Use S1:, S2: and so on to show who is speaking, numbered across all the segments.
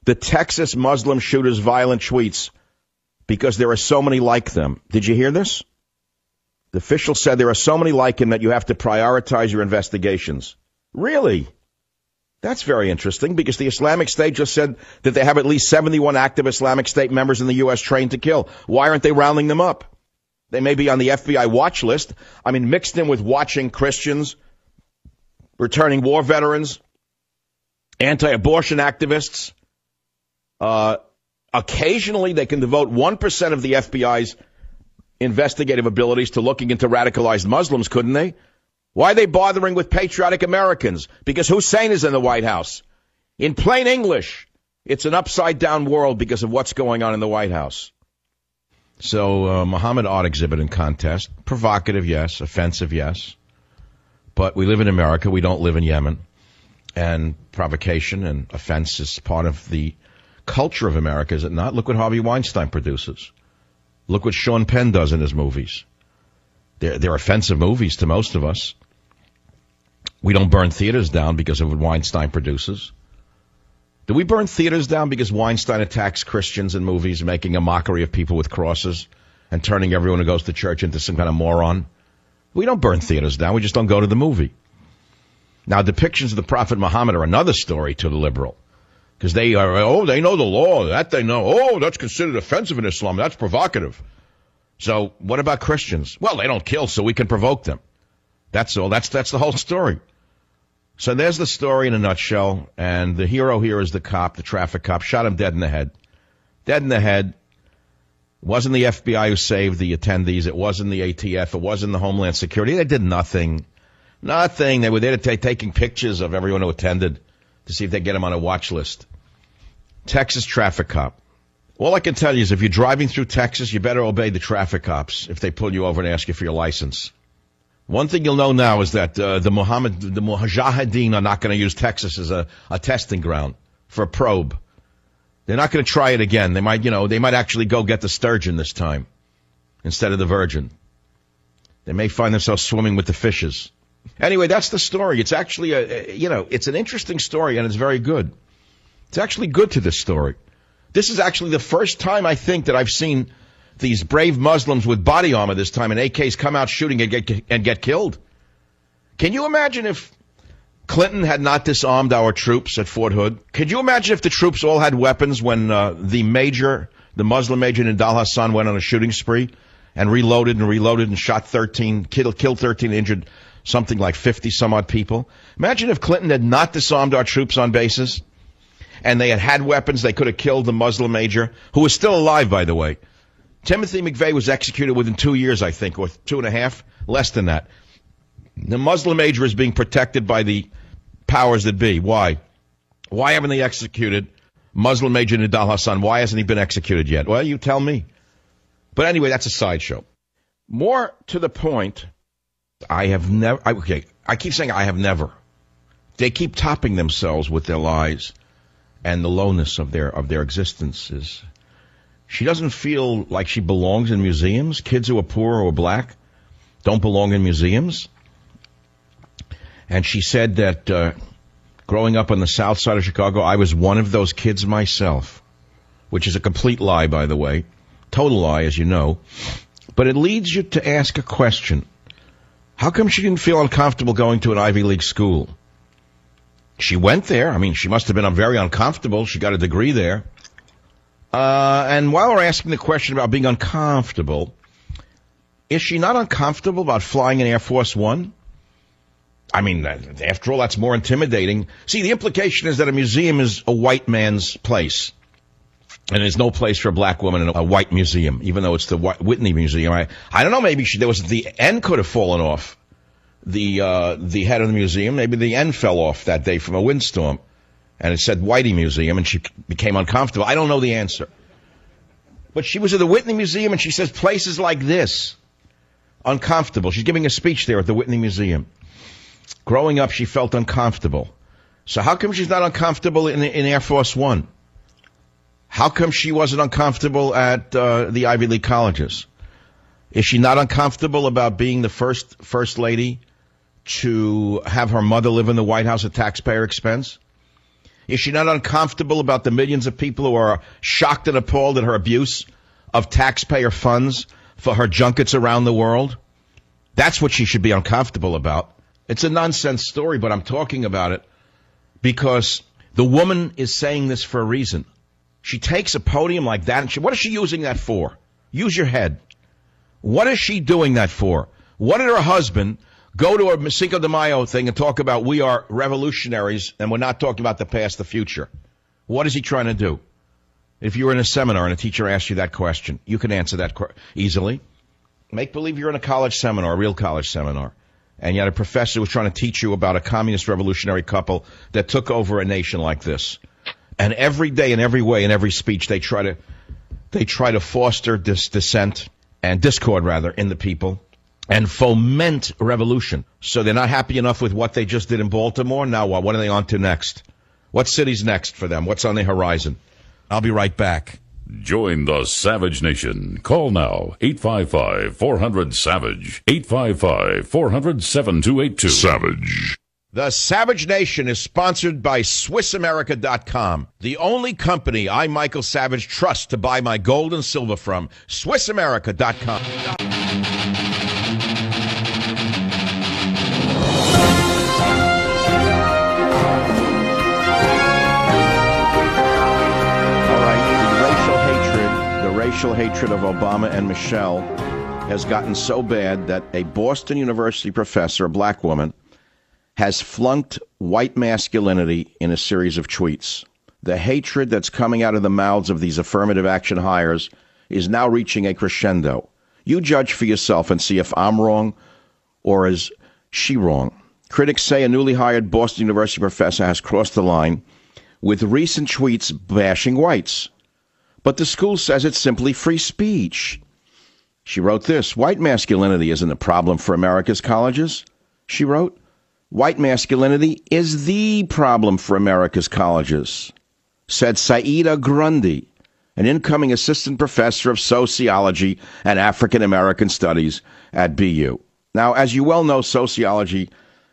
S1: the Texas Muslim shooter's violent tweets because there are so many like them. Did you hear this? The official said there are so many like him that you have to prioritize your investigations. Really? That's very interesting because the Islamic State just said that they have at least 71 active Islamic State members in the U.S. trained to kill. Why aren't they rounding them up? They may be on the FBI watch list. I mean, mixed in with watching Christians, returning war veterans, anti-abortion activists. Occasionally, they can devote 1% of the FBI's investigative abilities to looking into radicalized Muslims, couldn't they? Why are they bothering with patriotic Americans? Because Hussein is in the White House. In plain English, it's an upside-down world because of what's going on in the White House. So, Muhammad art exhibit and contest. Provocative, yes. Offensive, yes. But we live in America. We don't live in Yemen. And provocation and offense is part of the culture of America, is it not? Look what Harvey Weinstein produces. Look what Sean Penn does in his movies. They're offensive movies to most of us. We don't burn theaters down because of what Weinstein produces. Do we burn theaters down because Weinstein attacks Christians in movies, making a mockery of people with crosses and turning everyone who goes to church into some kind of moron? We don't burn theaters down. We just don't go to the movie. Now, depictions of the Prophet Muhammad are another story to the liberal. Because they are, they know the law. That they know. Oh, that's considered offensive in Islam. That's provocative. So what about Christians? Well, they don't kill, so we can provoke them. That's all. That's the whole story. So there's the story in a nutshell. And the hero here is the cop, the traffic cop. Shot him dead in the head. Dead in the head. It wasn't the FBI who saved the attendees. It wasn't the ATF. It wasn't the Homeland Security. They did nothing. Nothing. They were there to taking pictures of everyone who attended to see if they get him on a watch list. Texas traffic cop. All I can tell you is if you're driving through Texas, you better obey the traffic cops if they pull you over and ask you for your license. One thing you'll know now is that the Mujahideen are not going to use Texas as a testing ground for a probe. They're not going to try it again. They might actually go get the sturgeon this time instead of the virgin. They may find themselves swimming with the fishes. Anyway, that's the story. It's actually it's an interesting story and it's very good. It's actually good to this story. This is actually the first time I think that I've seen these brave Muslims with body armor this time and AKs come out shooting and get killed. Can you imagine if Clinton had not disarmed our troops at Fort Hood? Could you imagine if the troops all had weapons when the Muslim major Nidal Hassan went on a shooting spree and reloaded and shot 13, killed 13, injured something like 50 some odd people? Imagine if Clinton had not disarmed our troops on bases and they had weapons. They could have killed the Muslim major, who is still alive, by the way. Timothy McVeigh was executed within 2 years, I think, or 2.5, less than that. The Muslim major is being protected by the powers that be. Why? Why haven't they executed Muslim major Nidal Hassan? Why hasn't he been executed yet? Well, you tell me. But anyway, that's a sideshow. More to the point, I keep saying I have never. They keep topping themselves with their lies and the lowness of their existences. She doesn't feel like she belongs in museums. Kids who are poor or black don't belong in museums. And she said that growing up on the south side of Chicago, I was one of those kids myself, which is a complete lie, by the way. Total lie, as you know. But it leads you to ask a question. How come she didn't feel uncomfortable going to an Ivy League school? She went there. I mean, she must have been very uncomfortable. She got a degree there. And while we're asking the question about being uncomfortable, is she not uncomfortable about flying in Air Force One? I mean, after all, that's more intimidating. See, the implication is that a museum is a white man's place. And there's no place for a black woman in a white museum, even though it's the Whitney Museum. I don't know, maybe the N could have fallen off. The head of the museum, maybe the N fell off that day from a windstorm. And it said Whitey Museum, and she became uncomfortable. I don't know the answer. But she was at the Whitney Museum, and she says places like this, uncomfortable. She's giving a speech there at the Whitney Museum. Growing up, she felt uncomfortable. So how come she's not uncomfortable in Air Force One? How come she wasn't uncomfortable at the Ivy League colleges? Is she not uncomfortable about being the first lady to have her mother live in the White House at taxpayer expense? Is she not uncomfortable about the millions of people who are shocked and appalled at her abuse of taxpayer funds for her junkets around the world? That's what she should be uncomfortable about. It's a nonsense story, but I'm talking about it because the woman is saying this for a reason. She takes a podium like that, and what is she using that for? Use your head. What is she doing that for? What did her husband go to a Cinco de Mayo thing and talk about we are revolutionaries and we're not talking about the past, the future? What is he trying to do? If you were in a seminar and a teacher asked you that question, you can answer that easily. Make believe you're in a college seminar, a real college seminar, and you had a professor who was trying to teach you about a communist revolutionary couple that took over a nation like this. And every day, in every way, in every speech, they try to foster this dissent and discord, rather, in the people and foment revolution. So they're not happy enough with what they just did in Baltimore. Now what? What are they on to next? What city's next for them? What's on the horizon? I'll be right back.
S2: Join the Savage Nation. Call now, 855-400-SAVAGE, 855-400-7282. Savage.
S1: The Savage Nation is sponsored by SwissAmerica.com, the only company I, Michael Savage, trust to buy my gold and silver from. SwissAmerica.com. All right, the racial hatred of Obama and Michelle has gotten so bad that a Boston University professor, a black woman, has flunked white masculinity in a series of tweets. The hatred that's coming out of the mouths of these affirmative action hires is now reaching a crescendo. You judge for yourself and see if I'm wrong or is she wrong. Critics say a newly hired Boston University professor has crossed the line with recent tweets bashing whites. But the school says it's simply free speech. She wrote this: white masculinity isn't a problem for America's colleges. She wrote, white masculinity is the problem for America's colleges, said Saida Grundy, an incoming assistant professor of sociology and African American studies at BU. Now, as you well know, sociology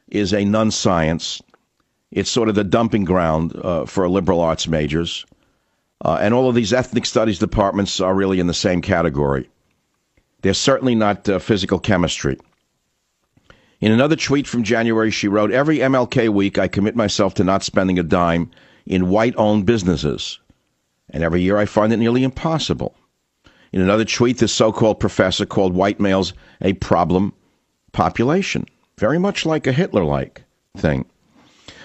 S1: is a non-science. It's sort of the dumping ground for liberal arts majors. And all of these ethnic studies departments are really in the same category. They're certainly not physical chemistry. In another tweet from January, she wrote, every MLK week, I commit myself to not spending a dime in white-owned businesses. And every year I find it nearly impossible. In another tweet, this so-called professor called white males a problem population, very much like a Hitler-like thing.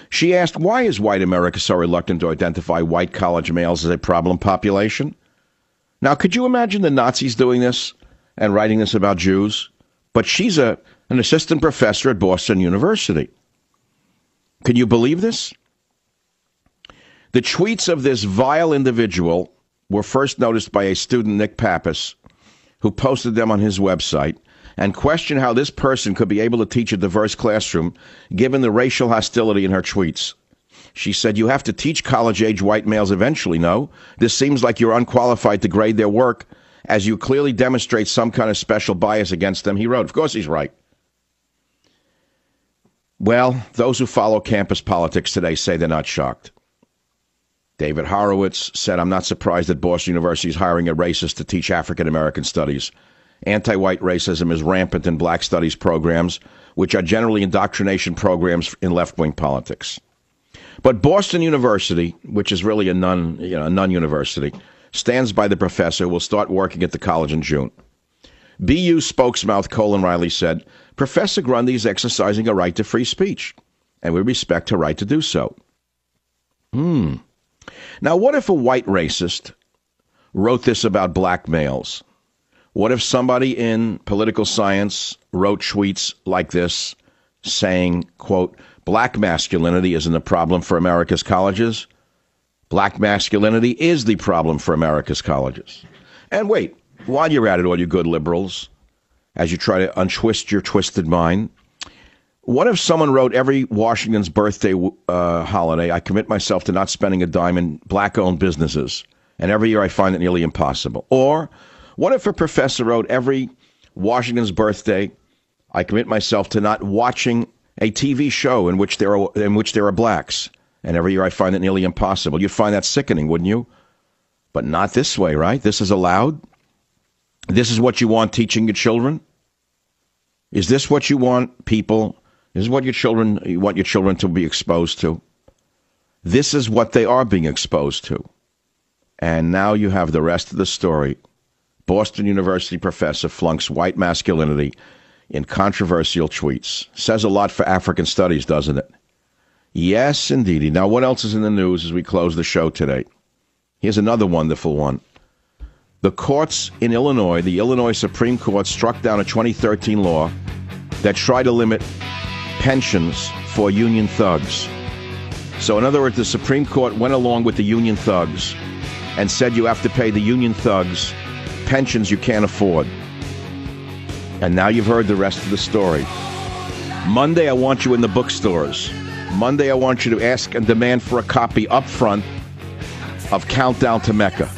S1: She asked, why is white America so reluctant to identify white college males as a problem population? Now, could you imagine the Nazis doing this and writing this about Jews? But she's an assistant professor at Boston University. Can you believe this? The tweets of this vile individual were first noticed by a student, Nick Pappas, who posted them on his website and questioned how this person could be able to teach a diverse classroom given the racial hostility in her tweets. She said, you have to teach college-age white males eventually, no? This seems like you're unqualified to grade their work as you clearly demonstrate some kind of special bias against them, he wrote. Of course he's right. Well, those who follow campus politics today say they're not shocked. David Horowitz said, I'm not surprised that Boston University is hiring a racist to teach African-American studies. Anti-white racism is rampant in black studies programs, which are generally indoctrination programs in left-wing politics. But Boston University, which is really a non-university, stands by the professor who will start working at the college in June. BU spokesmouth Colin Riley said, Professor Grundy is exercising a right to free speech, and we respect her right to do so. Now, what if a white racist wrote this about black males? What if somebody in political science wrote tweets like this saying, quote, black masculinity isn't a problem for America's colleges? Black masculinity is the problem for America's colleges. And wait, while you're at it, all you good liberals, as you try to untwist your twisted mind, what if someone wrote every Washington's birthday holiday, I commit myself to not spending a dime in black-owned businesses, and every year I find it nearly impossible? Or what if a professor wrote every Washington's birthday, I commit myself to not watching a TV show in which there are blacks, And every year I find it nearly impossible. You'd find that sickening, wouldn't you? But not this way, right? This is allowed? This is what you want teaching your children? Is this what you want people? Is this what you want your children to be exposed to? This is what they are being exposed to. And now you have the rest of the story. Boston University professor flunks white masculinity in controversial tweets. Says a lot for African studies, doesn't it? Yes, indeedy. Now, what else is in the news as we close the show today? Here's another wonderful one. The courts in Illinois, the Illinois Supreme Court, struck down a 2013 law that tried to limit pensions for union thugs. So, in other words, the Supreme Court went along with the union thugs and said you have to pay the union thugs pensions you can't afford. And now you've heard the rest of the story. Monday, I want you in the bookstores. Monday, I want you to ask and demand for a copy up front of Countdown to Mecca.